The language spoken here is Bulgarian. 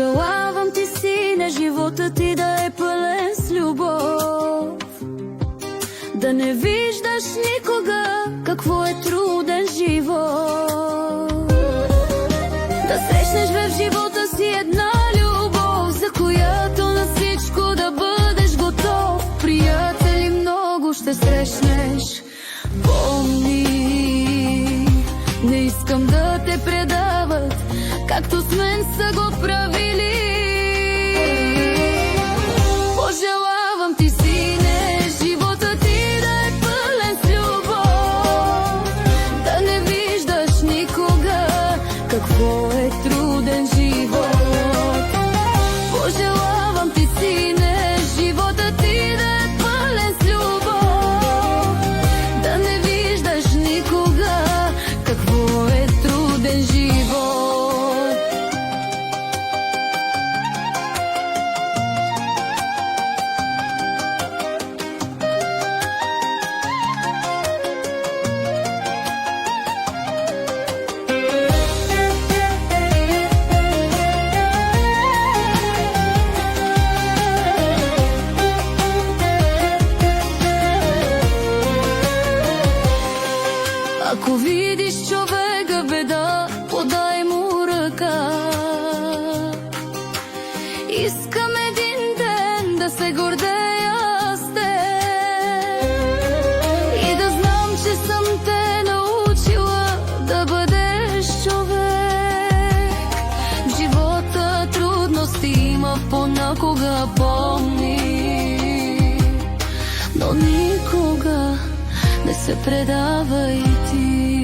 Пожелавам ти, сине, живота ти да е пълен с любов, да не виждаш никога какво е труден живот, да срещнеш в живота си една любов, за която на всичко да бъдеш готов. Приятели много ще срещнеш, помни, не искам да те предават, както с мен са го правили. Пожелавам ти, сине, живота ти да е пълен с любов, да не виждаш никога какво е труден живот. Пожелавам ти, сине, живота ти да е пълен с любов, да не виждаш никога какво е труден живот. Ако видиш човека беда, подай му ръка. Искам един ден да се гордея с теб и да знам, че съм те научила да бъдеш човек. В живота трудности има понякога, помни, но никога не се предавай ти.